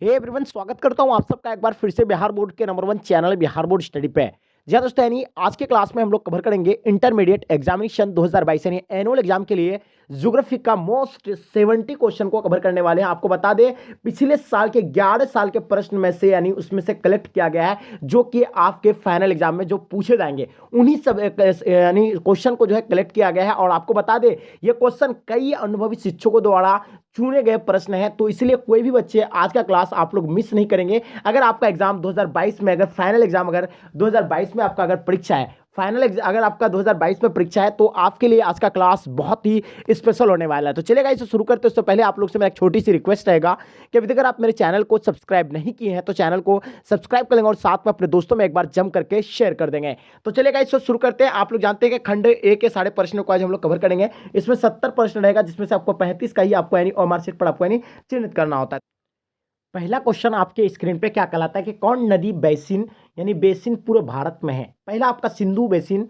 Hey everyone, स्वागत करता हूं आप सबका एक बार फिर से बिहार बोर्ड के number 1 channel Bihar board study पे। जी हाँ दोस्तों, यानी आज के क्लास में हम लोग कवर करेंगे इंटरमीडिएट एग्जामिनेशन 2022 यानी एनुअल एग्जाम के लिए ज्योग्राफी का मोस्ट 70 क्वेश्चन को कवर करने वाले हैं। आपको बता दें, पिछले साल के 11 साल के प्रश्न में से यानी उसमें से कलेक्ट किया गया है जो कि आपके फाइनल एग्जाम में जो पूछे जाएंगे उन्हीं सब यानी क्वेश्चन को जो है कलेक्ट किया गया है। और आपको बता दें, ये क्वेश्चन कई अनुभवी शिक्षकों द्वारा चुने गए प्रश्न हैं, तो इसलिए कोई भी बच्चे आज का क्लास आप लोग मिस नहीं करेंगे। अगर आपका एग्जाम 2022 में, अगर फाइनल एग्जाम अगर 2022 में आपका अगर परीक्षा है, फाइनल अगर आपका 2022 में परीक्षा है, तो आपके लिए आज का क्लास बहुत ही स्पेशल होने वाला है। तो चलेगा, इसे शुरू करते हैं। उससे पहले आप लोग से मेरा एक छोटी सी रिक्वेस्ट रहेगा कि अभी तक अगर आप मेरे चैनल को सब्सक्राइब नहीं किए हैं तो चैनल को सब्सक्राइब कर लेंगे और साथ में अपने दोस्तों में एक बार जम करके शेयर कर देंगे। तो चलेगा, इसे शुरू करते हैं। आप लोग जानते हैं कि खंड ए के सारे प्रश्नों को आज हम लोग कवर करेंगे। इसमें 70 प्रश्न रहेगा, जिसमें से आपको 35 का ही आपको यानी और मार्कशीट पर आपको यानी चिन्हित करना होता है। पहला क्वेश्चन आपके स्क्रीन पे क्या कहलाता है कि कौन नदी बेसिन यानी बेसिन पूरे भारत में है? पहला आपका Sindhu basin,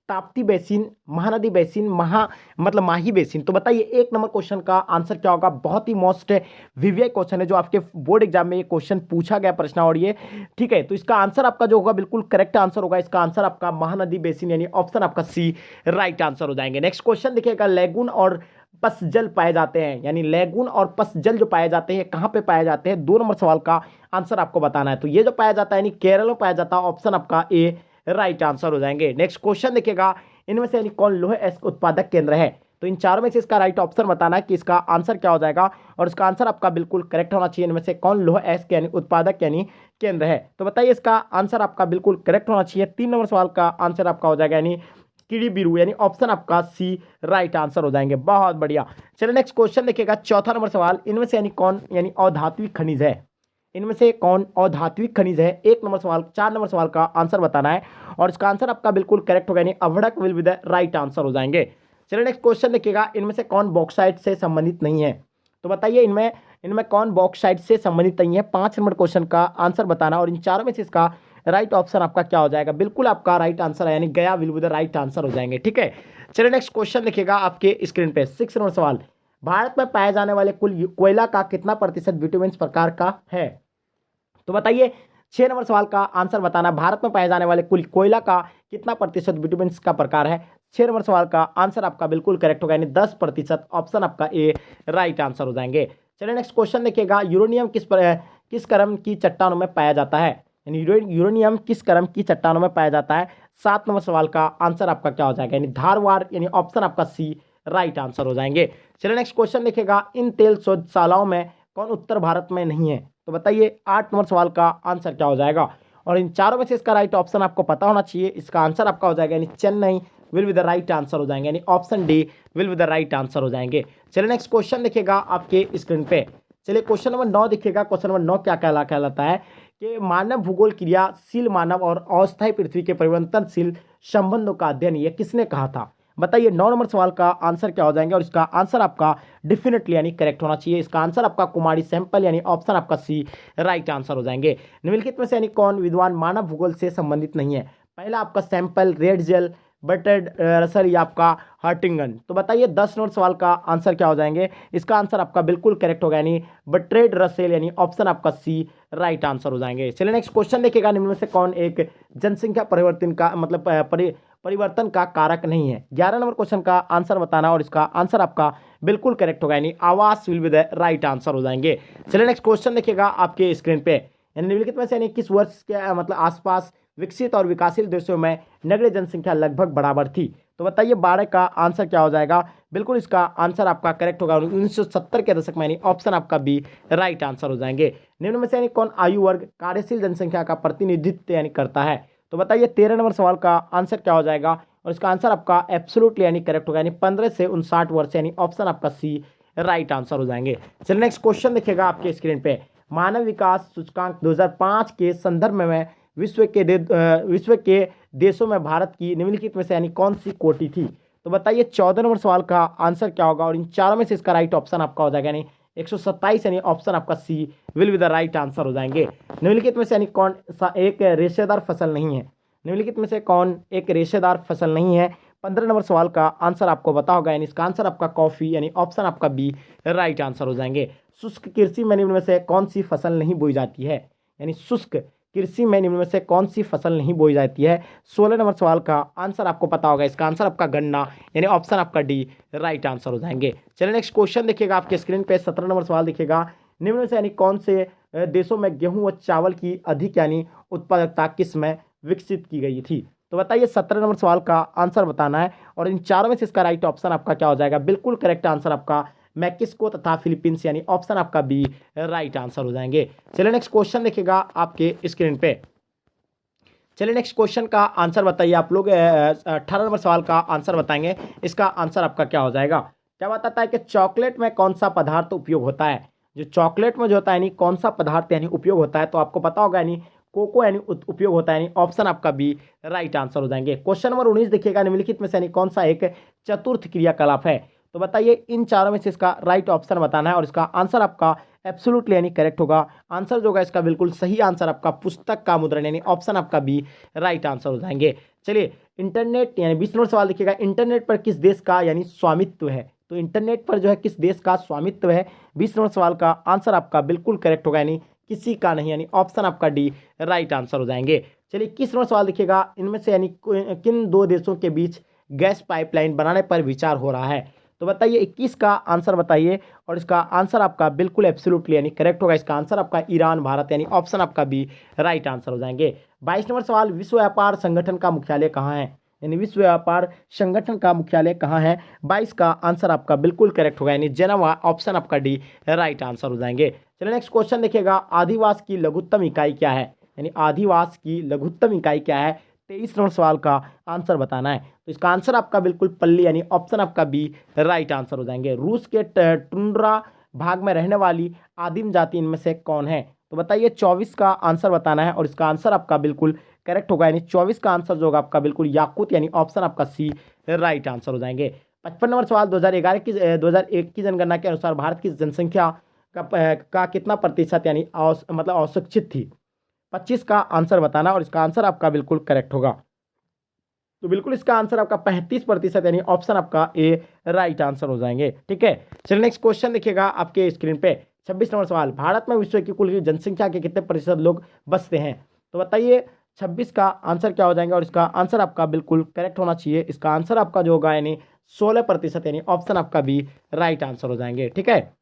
Tapti basin, Mahanadi basin, Mahi basin. तो बताइए, एक नंबर क्वेश्चन का आंसर क्या होगा? बहुत ही मोस्ट विवियस क्वेश्चन है जो आपके बोर्ड एग्जाम में ये क्वेश्चन पूछा गया प्रश्न, और ये ठीक है। तो इसका आंसर आपका जो होगा बिल्कुल करेक्ट आंसर होगा। इसका आंसर आपका महानदी बेसिन यानी ऑप्शन आपका सी राइट आंसर हो जाएंगे। नेक्स्ट क्वेश्चन देखिएगा, लेगुन और पसजल पाए जाते हैं, यानी लेगुन और पसजल जो पाए जाते हैं कहां पे पाए जाते हैं? 2 नंबर सवाल का आंसर आपको बताना है। तो ये जो पाया जाता है यानी केरल में पाया जाता है, ऑप्शन आपका ए राइट आंसर हो जाएंगे। नेक्स्ट क्वेश्चन देखिएगा, इनमें से यानी कौन लौह अयस्क उत्पादक केंद्र है? तो इन चारों में से इसका राइट ऑप्शन बताना है कि इसका आंसर क्या हो जाएगा, और इसका आंसर आपका बिल्कुल करेक्ट होना चाहिए। इनमें से कौन लौह अयस्क यानी उत्पादक यानी केंद्र है? तो बताइए, इसका आंसर आपका बिल्कुल करेक्ट होना चाहिए। 3 नंबर सवाल का आंसर आपका हो जाएगा यानी किरीबिरू यानी ऑप्शन आपका सी राइट आंसर हो जाएंगे। बहुत बढ़िया। चलिए नेक्स्ट क्वेश्चन देखिएगा, चौथा नंबर सवाल, इनमें से यानी कौन यानी अधात्विक खनिज है? इनमें से कौन अधात्विक खनिज है? 1 नंबर सवाल 4 नंबर सवाल का आंसर बताना है, और इसका आंसर आपका बिल्कुल करेक्ट होगा यानी अभड़क will be the right answer हो जाएंगे। चलिए नेक्स्ट क्वेश्चन देखिएगा, इनमें से कौन बॉक्साइट से संबंधित नहीं है? तो बताइए, इनमें इनमें कौन बॉक्साइट से संबंधित नहीं है? 5 नंबर क्वेश्चन का आंसर बताना, और इन चारों में से इसका राइट ऑप्शन आपका क्या हो जाएगा? बिल्कुल आपका राइट आंसर है यानी गया will be the right answer हो जाएंगे। ठीक है, चलिए नेक्स्ट क्वेश्चन देखिएगा आपके स्क्रीन पे। 6 नंबर सवाल, भारत में पाए जाने वाले कुल कोयला का कितना प्रतिशत विटामिन प्रकार का है? तो बताइए, 6 नंबर सवाल का आंसर बताना, भारत में पाए जाने वाले कुल कोयला का कितना प्रतिशत विटामिन का प्रकार है? 6 नंबर सवाल का आंसर आपका बिल्कुल करेक्ट होगा यानी 10%, ऑप्शन आपका ए राइट आंसर हो जाएंगे। चलिए नेक्स्ट क्वेश्चन देखिएगा, यूरेनियम किस क्रम की चट्टानों में पाया जाता है? यानी यूरेनियम किस क्रम की चट्टानों में पाया जाता है? 7 नंबर सवाल का आंसर आपका क्या हो जाएगा? यानी धारवाड़ यानी ऑप्शन आपका सी राइट आंसर हो जाएंगे। चलिए नेक्स्ट क्वेश्चन देखिएगा, इन तेल शोधशालाओं में कौन उत्तर भारत में नहीं है? तो बताइए, 8 नंबर सवाल का आंसर क्या हो जाएगा? और इन चारों में से इसका राइट ऑप्शन आपको पता होना चाहिए। इसका आंसर आपका हो जाएगा यानी Chennai will be the right answer हो जाएंगे, यानी option D will be the right answer हो जाएंगे। चलिए नेक्स्ट क्वेश्चन देखिएगा आपके स्क्रीन पे। चलिए क्वेश्चन नंबर 9 देखिएगा। क्वेश्चन नंबर 9 क्या कहलाता है कि मानव भूगोल क्रियाशील मानव और अस्थायी पृथ्वी के परिवर्तनशील संबंधों का अध्ययन ये किसने कहा था? बताइए, 9 नंबर सवाल का आंसर क्या हो जाएंगे, और इसका आंसर आपका डेफिनेटली यानी करेक्ट होना चाहिए। इसका आंसर आपका कुमारी सैंपल यानी ऑप्शन आपका सी राइट आंसर हो जाएंगे। निम्नलिखित में से यानी कौन विद्वान मानव भूगोल से संबंधित नहीं है? पहला आपका सैंपल, रेड जेल, बर्टेड रसल या आपका हर्टिंगन। तो बताइए, 10 नंबर सवाल का आंसर क्या हो जाएंगे? इसका आंसर आपका बिल्कुल करेक्ट होगा यानी बर्ट्रेड रसेल यानी ऑप्शन आपका सी राइट आंसर हो जाएंगे। चलिए नेक्स्ट क्वेश्चन देखिएगा, निम्न में से कौन एक जनसंख्या परिवर्तन का मतलब परिवर्तन का कारक नहीं है? 11 नंबर क्वेश्चन का आंसर बताना, और इसका आंसर आपका बिल्कुल करेक्ट होगा यानी आवास will be the right answer हो जाएंगे। चलिए नेक्स्ट क्वेश्चन देखिएगा आपके स्क्रीन पे, यानी निम्नलिखित में से यानी किस वर्ष के मतलब आसपास विकसित और विकासशील देशों में नगरीय जनसंख्या लगभग बराबर थी? तो बताइए, 12 का आंसर क्या हो जाएगा? बिल्कुल इसका आंसर आपका करेक्ट होगा 1970 के दशक में, यानी ऑप्शन आपका बी राइट आंसर हो जाएंगे। निम्न में से यानी कौन आयु वर्ग कार्यशील जनसंख्या का प्रतिनिधित्व यानी करता है? तो बताइए, 13 नंबर सवाल का आंसर क्या हो जाएगा? और इसका आंसर आपका एब्सोल्युटली यानी करेक्ट होगा यानी 15 से 59 वर्ष यानी ऑप्शन आपका सी राइट आंसर हो जाएंगे। चलिए नेक्स्ट क्वेश्चन देखिएगा आपके स्क्रीन पे, मानव विकास सूचकांक 2005 के संदर्भ में विश्व के देशों में भारत की निम्नलिखित में से यानी कौन सी कोटि थी? तो बताइए, 14 नंबर सवाल का आंसर क्या होगा? और इन चारों में से इसका राइट ऑप्शन आपका हो जाएगा यानी 127 यानी ऑप्शन आपका C will be the right answer हो जाएंगे। निम्नलिखित में से यानी कौन सा एक रेशेदार फसल नहीं है? निम्नलिखित में से कौन एक रेशेदार फसल नहीं है? 15 नंबर सवाल का आंसर आपको पता होगा यानी इसका आंसर आपका कॉफी यानी ऑप्शन आपका बी राइट आंसर हो जाएंगे। शुष्क कृषि में निम्न में से कौन सी फसल नहीं बोई जाती है, यानी शुष्क कृषि में निम्न में से कौन सी फसल नहीं बोई जाती है। 16 नंबर सवाल का आंसर आपको पता होगा, इसका आंसर आपका गन्ना, यानी ऑप्शन आपका डी राइट आंसर हो जाएंगे। चलिए नेक्स्ट क्वेश्चन देखिएगा आपके स्क्रीन पे, 17 नंबर सवाल देखिएगा, निम्न में से यानी कौन से देशों में गेहूं व चावल की अधिक यानी उत्पादकता किस में विकसित की गई थी। तो बताइए 17 नंबर सवाल का आंसर बताना है और इन चारों में से इसका राइट ऑप्शन आपका क्या हो जाएगा। बिल्कुल करेक्ट आंसर आपका मैक्सिको तथा फिलीपींस, यानी ऑप्शन आपका बी राइट आंसर हो जाएंगे। चलिए नेक्स्ट क्वेश्चन देखिएगा आपके स्क्रीन पे। चलिए नेक्स्ट क्वेश्चन का आंसर बताइए आप लोग। 18 नंबर सवाल का आंसर बताएंगे, इसका आंसर आपका क्या हो जाएगा। क्या बताता है कि चॉकलेट में कौन सा पदार्थ उपयोग होता है। जो चॉकलेट में जो होता है यानी कौन सा पदार्थ यानी उपयोग होता है, तो आपको पता होगा यानी कोको यानी उपयोग होता है, यानी ऑप्शन आपका बी राइट आंसर हो जाएंगे। क्वेश्चन नंबर 19 देखिएगा, निम्नलिखित में से यानी कौन सा एक चतुर्थ क्रियाकलाप है। तो बताइए इन चारों में से इसका राइट ऑप्शन बताना है और इसका आंसर आपका एब्सोल्युटली यानी करेक्ट होगा। आंसर जो होगा इसका बिल्कुल सही आंसर आपका पुस्तक का मुद्रण, यानी ऑप्शन आपका बी राइट आंसर हो जाएंगे। चलिए इंटरनेट यानी 20 नंबर सवाल देखिएगा, इंटरनेट पर किस देश का यानी स्वामित्व है। तो इंटरनेट पर जो है किस देश का स्वामित्व है। 20 नंबर सवाल का आंसर आपका बिल्कुल करेक्ट होगा, यानी किसी का नहीं, यानी ऑप्शन आपका डी राइट आंसर हो जाएंगे। चलिए 21 नंबर सवाल देखिएगा, इनमें से यानी किन दो देशों के बीच गैस पाइपलाइन बनाने पर विचार हो रहा है। तो बताइए 21 का आंसर बताइए और इसका आंसर आपका बिल्कुल एब्सोल्युटली यानी करेक्ट होगा। इसका आंसर आपका ईरान भारत, यानी ऑप्शन आपका बी राइट आंसर हो जाएंगे। 22 नंबर सवाल, विश्व व्यापार संगठन का मुख्यालय कहाँ है, यानी विश्व व्यापार संगठन का मुख्यालय कहाँ है। 22 का आंसर आपका बिल्कुल करेक्ट होगा, यानी जेनेवा, ऑप्शन आपका डी राइट आंसर हो जाएंगे। चलिए नेक्स्ट क्वेश्चन देखिएगा, आदिवास की लघुत्तम इकाई क्या है, यानी आदिवास की लघुत्तम इकाई क्या है। 23 नंबर सवाल का आंसर बताना है, तो इसका आंसर आपका बिल्कुल पल्ली, यानी ऑप्शन आपका बी राइट आंसर हो जाएंगे। रूस के टुंड्रा भाग में रहने वाली आदिम जाति इनमें से कौन है। तो बताइए 24 का आंसर बताना है और इसका आंसर आपका बिल्कुल करेक्ट होगा, यानी 24 का आंसर जो होगा आपका बिल्कुल याकूत, यानी ऑप्शन आपका सी राइट आंसर हो जाएंगे। 55 नंबर सवाल, 2001 की जनगणना के अनुसार भारत की जनसंख्या का कितना प्रतिशत यानी मतलब अशिक्षित थी। 25 का आंसर बताना और इसका आंसर आपका बिल्कुल करेक्ट होगा, तो बिल्कुल इसका आंसर आपका 35% यानी ऑप्शन आपका ए राइट आंसर हो जाएंगे। ठीक है, चलिए नेक्स्ट क्वेश्चन देखिएगा आपके स्क्रीन पे। 26 नंबर सवाल, भारत में विश्व की कुल जनसंख्या के कितने प्रतिशत लोग बसते हैं। तो बताइए 26 का आंसर क्या हो जाएगा और इसका आंसर आपका बिल्कुल करेक्ट होना चाहिए। इसका आंसर आपका जो होगा यानी 16%, यानी ऑप्शन आपका बी राइट आंसर हो जाएंगे। ठीक है,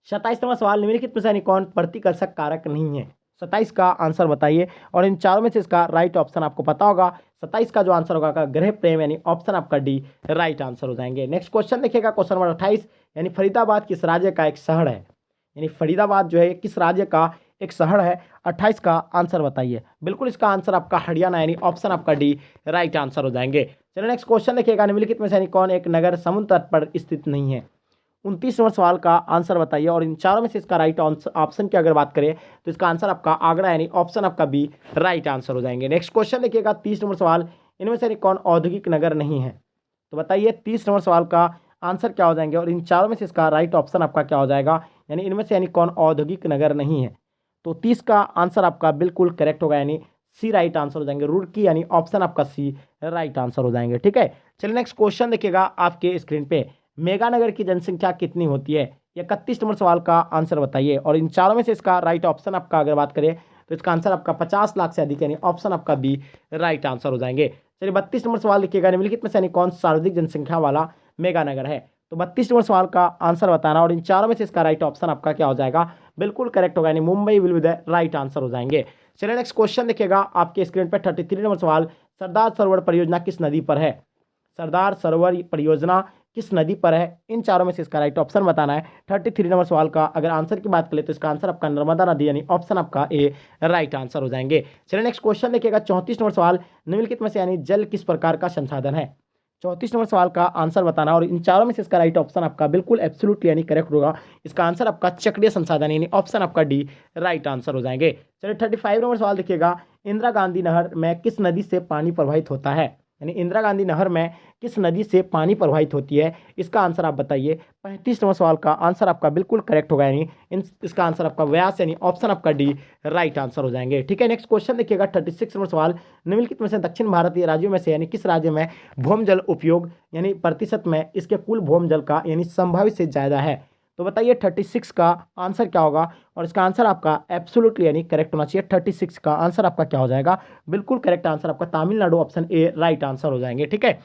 27 नंबर सवाल, निम्नलिखित में से यानी कौन प्रतिकर्षक कारक नहीं है। 27 का आंसर बताइए और इन चारों में से इसका राइट ऑप्शन आपको पता होगा। 27 का जो आंसर होगा ग्रह प्रेम, यानी ऑप्शन आपका डी राइट आंसर हो जाएंगे। नेक्स्ट क्वेश्चन देखिएगा, क्वेश्चन नंबर 28, यानी फरीदाबाद किस राज्य का एक शहर है, यानी फरीदाबाद जो है किस राज्य का एक शहर है। 28 का आंसर बताइए, बिल्कुल इसका आंसर आपका हरियाणा, यानी ऑप्शन आपका डी राइट आंसर हो जाएंगे। चलिए नेक्स्ट क्वेश्चन देखिएगा, निम्नलिखित में से यानी कौन एक नगर समुद्र तट पर स्थित नहीं है। 29 नंबर सवाल का आंसर बताइए और इन चारों में से इसका राइट ऑप्शन की अगर बात करें तो इसका आंसर आपका आगरा, यानी ऑप्शन आपका बी राइट आंसर हो जाएंगे। नेक्स्ट क्वेश्चन देखिएगा, 30 नंबर सवाल, इनमें से कौन औद्योगिक नगर नहीं है। तो बताइए 30 नंबर सवाल का आंसर क्या हो जाएंगे और इन चारों में से इसका राइट ऑप्शन आपका क्या हो जाएगा, यानी इनमें से यानी कौन औद्योगिक नगर नहीं है। तो 30 का आंसर आपका बिल्कुल करेक्ट होगा, यानी सी राइट आंसर हो जाएंगे, रुड़की, यानी ऑप्शन आपका सी राइट आंसर हो जाएंगे। ठीक है, चलिए नेक्स्ट क्वेश्चन देखिएगा आपके स्क्रीन पे, मेगानगर की जनसंख्या कितनी होती है। 31 नंबर सवाल का आंसर बताइए और इन चारों में से इसका राइट ऑप्शन आपका अगर बात करें तो इसका आंसर आपका 50 लाख से अधिक, यानी ऑप्शन आपका बी राइट आंसर हो जाएंगे। चलिए 32 नंबर सवाल लिखिएगा, निम्नलिखित में से यानी कौन सर्वाधिक जनसंख्या वाला मेगानगर है। तो 32 नंबर सवाल का आंसर बताना और इन चारों में से इसका राइट ऑप्शन आपका क्या हो जाएगा, बिल्कुल करेक्ट होगा, यानी Mumbai will be the right answer हो जाएंगे। चलिए नेक्स्ट क्वेश्चन देखिएगा आपके स्क्रीन पर। 33 नंबर सवाल, सरदार सरोवर परियोजना किस नदी पर है। सरदार सरोवर परियोजना किस नदी पर है। इन चारों में से इसका राइट ऑप्शन बताना है। 33 नंबर सवाल का अगर आंसर की बात करें तो इसका आंसर आपका नर्मदा नदी, यानी ऑप्शन आपका ए राइट आंसर हो जाएंगे। चलिए नेक्स्ट क्वेश्चन देखिएगा, 34 नंबर सवाल, निम्नलिखित में से यानी जल किस प्रकार का संसाधन है। 34 नंबर सवाल का आंसर बताना और इन चारों में से इसका राइट ऑप्शन आपका बिल्कुल एब्सोल्युटली यानी करेक्ट होगा। इसका आंसर आपका चक्रीय संसाधन, यानी ऑप्शन आपका डी राइट आंसर हो जाएंगे। चलिए 35 नंबर सवाल देखिएगा, इंदिरा गांधी नहर में किस नदी से पानी प्रवाहित होता है। यानी इंदिरा गांधी नहर में किस नदी से पानी प्रवाहित होती है, इसका आंसर आप बताइए। 35 नंबर सवाल का आंसर आपका बिल्कुल करेक्ट होगा, यानी इसका आंसर आपका व्यास, यानी ऑप्शन आपका डी राइट आंसर हो जाएंगे। ठीक है, नेक्स्ट क्वेश्चन देखिएगा, 36 नंबर सवाल, निम्नलिखित में से दक्षिण भारतीय राज्यों में से यानी किस राज्य में भूमि जल उपयोग यानी प्रतिशत में इसके कुल भूमि जल का यानी संभावित से ज़्यादा है। तो बताइए 36 का आंसर क्या होगा, और इसका आंसर आपका एब्सोल्युटली यानी करेक्ट होना चाहिए। 36 का आंसर आपका क्या हो जाएगा, बिल्कुल करेक्ट आंसर आपका Tamil Nadu, option A right answer हो जाएंगे। ठीक है,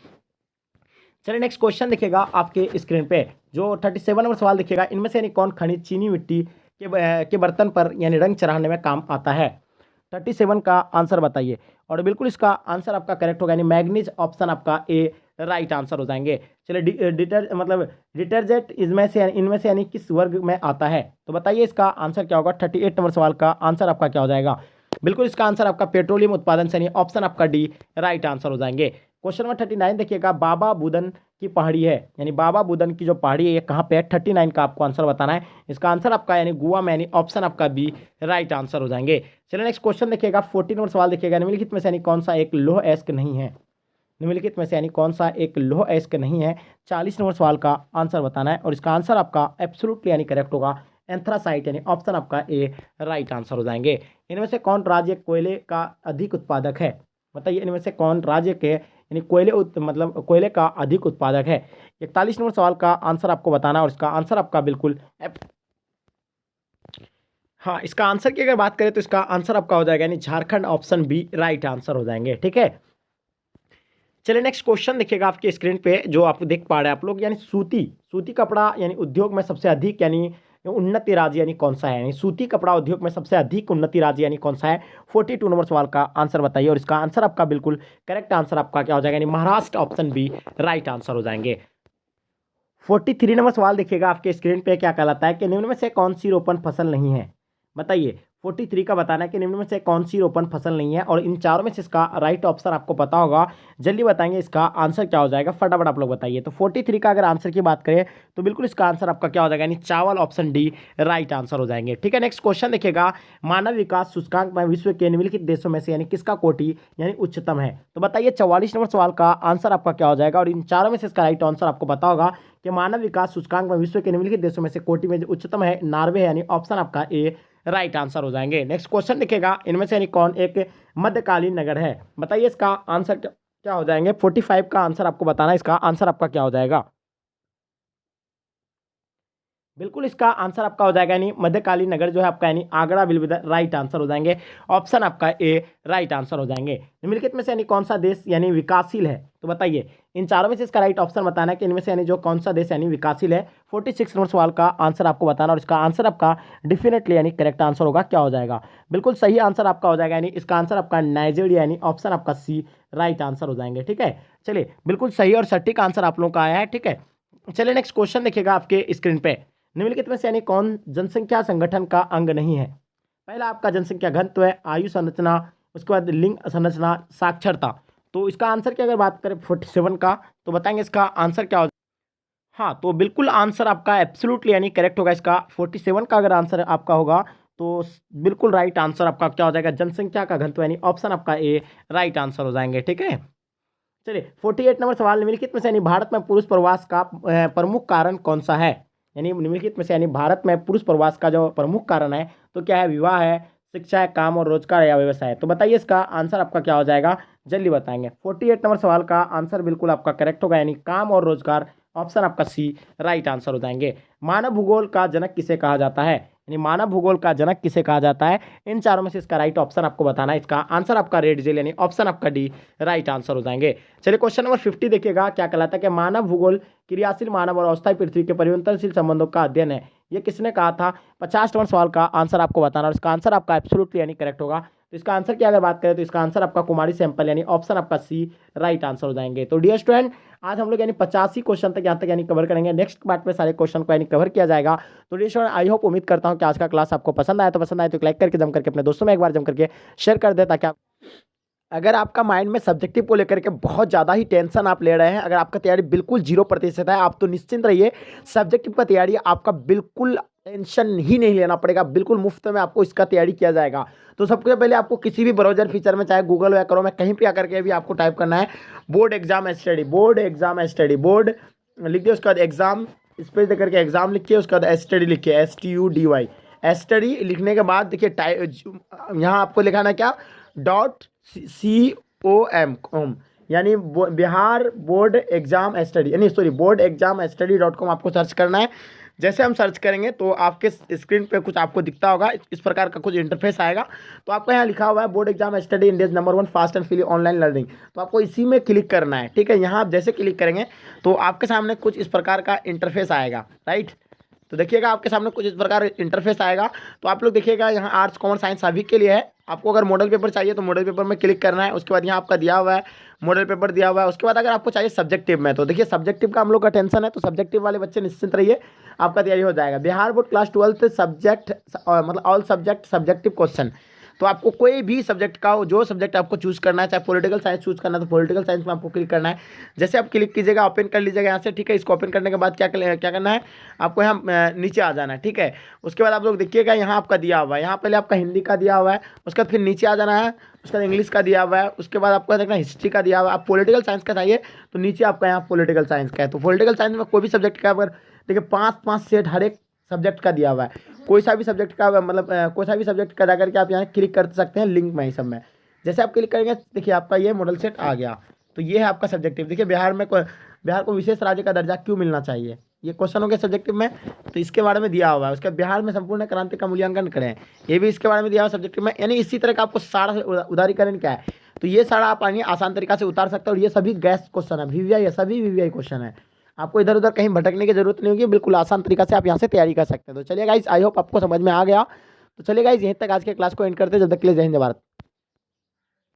चलिए नेक्स्ट क्वेश्चन देखिएगा आपके स्क्रीन पे, जो 37 नंबर सवाल देखिएगा, इनमें से यानी कौन खनिज चीनी मिट्टी के बर्तन पर यानी रंग चढ़ाने में काम आता है। 37 का आंसर बताइए, और बिल्कुल इसका आंसर आपका करेक्ट होगा, यानी मैग्नीज, ऑप्शन आपका ए राइट आंसर हो जाएंगे। चलिए डिटर्जेंट इनमें से यानी किस वर्ग में आता है, तो बताइए इसका आंसर क्या होगा। 38 नंबर सवाल का आंसर आपका क्या हो जाएगा, बिल्कुल इसका आंसर आपका पेट्रोलियम उत्पादन से, यानी ऑप्शन आपका डी राइट आंसर हो जाएंगे। क्वेश्चन नंबर 39 देखिएगा, बाबा बुदन की पहाड़ी है, यानी बाबा बुदन की जो पहाड़ी है ये कहाँ पे है। 39 का आपको आंसर बताना है, इसका आंसर आपका यानी गोवा में, यानी ऑप्शन आपका बी राइट आंसर हो जाएंगे। चलिए नेक्स्ट क्वेश्चन देखिएगा, 14 नंबर सवाल देखिएगा, निम्नलिखित में से यानी कौन सा एक लौह अयस्क नहीं है। निम्नलिखित में से यानी कौन सा एक लौह अयस्क नहीं है। 40 नंबर सवाल का आंसर बताना है, और इसका आंसर आपका एब्सोल्युटली यानी करेक्ट होगा, एंथ्रासाइट, यानी ऑप्शन आपका ए राइट आंसर हो जाएंगे। इनमें से कौन राज्य कोयले का अधिक उत्पादक है, बताइए इनमें से कौन राज्य के यानी कोयले का अधिक उत्पादक है। 41 नंबर सवाल का आंसर आपको बताना, और इसका आंसर आपका बिल्कुल हाँ, इसका आंसर की अगर बात करें तो इसका आंसर आपका हो जाएगा यानी Jharkhand, option B right answer हो जाएंगे। ठीक है, चलिए नेक्स्ट क्वेश्चन देखिएगा आपके स्क्रीन पे, जो आप देख पा रहे हैं आप लोग, यानी सूती कपड़ा यानी उद्योग में सबसे अधिक यानी उन्नति राज्य यानी कौन सा है, यानी सूती कपड़ा उद्योग में सबसे अधिक उन्नति राज्य यानी कौन सा है। 42 नंबर सवाल का आंसर बताइए, और इसका आंसर आपका बिल्कुल करेक्ट आंसर आपका क्या हो जाएगा, यानी Maharashtra, option B right answer हो जाएंगे। 43 नंबर सवाल देखिएगा आपके स्क्रीन पे, क्या कहलाता है कि निम्न में से कौन सी रोपण फसल नहीं है, बताइए। 43 का बताना है कि निम्न में से कौन सी रोपण फसल नहीं है, और इन चारों में से इसका राइट ऑप्शन आपको पता होगा, जल्दी बताएंगे इसका आंसर क्या हो जाएगा, फटाफट आप लोग बताइए। तो 43 का अगर आंसर की बात करें तो बिल्कुल इसका आंसर आपका क्या हो जाएगा, यानी चावल, ऑप्शन डी राइट आंसर हो जाएंगे। ठीक है, नेक्स्ट क्वेश्चन देखिएगा, मानव विकास सूचकांक में विश्व के निम्नलिखित देशों में से यानी किसका कोटि यानी उच्चतम है, तो बताइए। 44 नंबर सवाल का आंसर आपका क्या हो जाएगा, और इन चारों में से इसका राइट आंसर आपको पता होगा कि मानव विकास सूचकांक में विश्व के निम्नलिखित देशों में से कोटि में जो उच्चतम है नॉर्वे है, यानी ऑप्शन आपका ए राइट आंसर हो जाएंगे। नेक्स्ट क्वेश्चन देखिएगा, इनमें से यानी कौन एक मध्यकालीन नगर है, बताइए इसका आंसर क्या हो जाएंगे। 45 का आंसर आपको बताना है, इसका आंसर आपका क्या हो जाएगा, बिल्कुल इसका आंसर आपका हो जाएगा यानी मध्यकालीन नगर जो है आपका यानी Agra will be the right answer हो जाएंगे, ऑप्शन आपका ए राइट आंसर हो जाएंगे। निम्नलिखित में से यानी कौन सा देश यानी विकासशील है, तो बताइए इन चारों में से इसका राइट ऑप्शन बताना है कि इनमें से यानी जो कौन सा देश यानी विकासशील है। 46 नंबर सवाल का आंसर आपको बताना, और इसका आंसर आपका डेफिनेटली यानी करेक्ट आंसर होगा, क्या हो जाएगा, बिल्कुल सही आंसर आपका हो जाएगा, यानी इसका आंसर आपका नाइजीरिया, यानी ऑप्शन आपका सी राइट आंसर हो जाएंगे। ठीक है, चलिए बिल्कुल सही और सटीक आंसर आप लोगों का आया है। ठीक है, चलिए नेक्स्ट क्वेश्चन देखिएगा आपके स्क्रीन पे, निम्नलिखित में से यानी कौन जनसंख्या संगठन का अंग नहीं है। पहला आपका जनसंख्या घनत्व है, आयु संरचना, उसके बाद लिंग संरचना, साक्षरता। तो इसका आंसर की अगर बात करें 47 का, तो बताएंगे इसका आंसर क्या हो। हाँ, तो बिल्कुल आंसर आपका एब्सोल्युटली यानी करेक्ट होगा, इसका 47 का अगर आंसर आपका होगा तो बिल्कुल राइट आंसर आपका क्या हो जाएगा, जनसंख्या का घनत्व, यानी ऑप्शन आपका ए राइट आंसर हो जाएंगे। ठीक है, चलिए 48 नंबर सवाल, निम्नलिखित में से यानी भारत में पुरुष प्रवास का प्रमुख कारण कौन सा है, यानी निम्नलिखित में से यानी भारत में पुरुष प्रवास का जो प्रमुख कारण है तो क्या है, विवाह है, शिक्षा है, काम और रोजगार या व्यवसाय है। तो बताइए इसका आंसर आपका क्या हो जाएगा, जल्दी बताएंगे। 48 नंबर सवाल का आंसर बिल्कुल आपका करेक्ट होगा, यानी काम और रोजगार, ऑप्शन आपका सी राइट आंसर हो जाएंगे। मानव भूगोल का जनक किसे कहा जाता है, यानी मानव भूगोल का जनक किसे कहा जाता है, इन चारों में से इसका राइट ऑप्शन आपको बताना है, इसका आंसर आपका रेड जेल यानी ऑप्शन आपका डी राइट आंसर हो जाएंगे। चलिए क्वेश्चन नंबर 50 देखिएगा, क्या कहलाता है कि मानव भूगोल क्रियाशील मानव और अस्थायी पृथ्वी के परिवर्तनशील संबंधों का अध्ययन है, ये किसने कहा था। 50 नंबर सवाल का आंसर आपको बताना, और इसका आंसर आपका एब्सोल्युटली यानी करेक्ट होगा। तो इसका आंसर की अगर बात करें तो इसका आंसर आपका कुमारी सैंपल यानी ऑप्शन आपका सी राइट आंसर हो जाएंगे। तो डियर स्टूडेंट, आज हम लोग यानी 85 क्वेश्चन तक यहाँ तक यानी कवर करेंगे, नेक्स्ट पार्ट में सारे क्वेश्चन को यानी कवर किया जाएगा। तो डियर स्टूडेंट, आई होप, उम्मीद करता हूँ कि आज का क्लास आपको पसंद आया, तो पसंद आए तो लाइक करके जम करके अपने दोस्तों में एक बार जम करके शेयर कर दे, ताकि अगर आपका माइंड में सब्जेक्टिव को लेकर के बहुत ज़्यादा ही टेंशन आप ले रहे हैं, अगर आपका तैयारी बिल्कुल 0% है, आप तो निश्चिंत रहिए, सब्जेक्टिव का तैयारी आपका बिल्कुल टेंशन ही नहीं लेना पड़ेगा, बिल्कुल मुफ्त में आपको इसका तैयारी किया जाएगा। तो सबसे पहले आपको किसी भी ब्राउजर फीचर में, चाहे गूगल या करो में, कहीं पे आकर के भी आपको टाइप करना है board exam study, board exam study, board लिख दिए, उसके बाद एग्जाम स्पेस दे करके एग्जाम लिखिए, उसके बाद स्टडी लिखिए, STUDY, स्टडी लिखने के बाद देखिए यहाँ आपको लिखाना क्या, .com, यानी बिहार बोर्ड एग्जाम स्टडी, यानी sorry board exam study .com आपको सर्च करना है। जैसे हम सर्च करेंगे तो आपके स्क्रीन पे कुछ आपको दिखता होगा, इस प्रकार का कुछ इंटरफेस आएगा। तो आपको यहाँ लिखा हुआ है board exam study India number 1 fast and free online learning. तो आपको इसी में क्लिक करना है, ठीक है। यहाँ आप जैसे क्लिक करेंगे तो आपके सामने कुछ इस प्रकार का इंटरफेस आएगा, राइट। तो देखिएगा आपके सामने कुछ इस प्रकार इंटरफेस आएगा। तो आप लोग देखिएगा यहाँ आर्ट्स कॉमर्स साइंस सभी के लिए है। आपको अगर मॉडल पेपर चाहिए तो मॉडल पेपर में क्लिक करना है। उसके बाद यहाँ आपका दिया हुआ है मॉडल पेपर दिया हुआ है। उसके बाद अगर आपको चाहिए सब्जेक्टिव में, तो देखिए सब्जेक्टिव का हम लोग का टेंशन है, तो सब्जेक्टिव वाले बच्चे निश्चिंत रहिए, आपका तैयारी हो जाएगा। बिहार बोर्ड क्लास 12 सब्जेक्ट मतलब ऑल सब्जेक्ट सब्जेक्टिव क्वेश्चन। तो आपको कोई भी सब्जेक्ट का जो सब्जेक्ट आपको चूज करना है, चाहे पॉलिटिकल साइंस चूज करना है तो पॉलिटिकल साइंस में आपको क्लिक करना है। जैसे आप क्लिक कीजिएगा ओपन कर लीजिएगा यहाँ से, ठीक है। इसको ओपन करने के बाद क्या करना है, आपको यहाँ नीचे आ जाना है, ठीक है। उसके बाद आप लोग देखिएगा यहाँ आपका दिया हुआ है, यहाँ पहले आपका हिंदी का दिया हुआ है, उसके बाद फिर नीचे आ जाना है, उसके बाद इंग्लिश का दिया हुआ है, उसके बाद आपको देखना हिस्ट्री का दिया हुआ है। आप पॉलिटिकल साइंस का चाहिए तो नीचे आपका यहाँ पॉलिटिकल साइंस का है। तो पॉलिटिकल साइंस में कोई भी सब्जेक्ट का अगर देखिए 5-5 सेट हर एक सब्जेक्ट का दिया हुआ है। कोई सा भी सब्जेक्ट का मतलब कोई सा भी सब्जेक्ट का जाकर के आप यहाँ क्लिक कर सकते हैं लिंक में, ही सब में। जैसे आप क्लिक करेंगे देखिए आपका ये मॉडल सेट आ गया। तो ये है आपका सब्जेक्टिव। देखिए बिहार को विशेष राज्य का दर्जा क्यों मिलना चाहिए, ये क्वेश्चन हो गया सब्जेक्टिव में, तो इसके बारे में दिया हुआ है। उसके बिहार में संपूर्ण क्रांति का मूल्यांकन करें, ये भी इसके बारे में दिया हुआ सब्जेक्टिव में। यानी इसी तरह का आपको सारा उदारीकरण क्या है, तो ये सारा आप आइए आसान तरीका से उतार सकते हो। और ये सभी गैस क्वेश्चन है, वीवीआई है, सभी वीवीआई क्वेश्चन है। आपको इधर उधर कहीं भटकने की जरूरत नहीं होगी, बिल्कुल आसान तरीका से आप यहाँ से तैयारी कर सकते हैं। तो चलिए गाइस, आई होप आपको समझ में आ गया। तो चलिए गाइस, यहीं तक आज के क्लास को एंड करते हैं। जब तक के लिए जय हिंद जय भारत।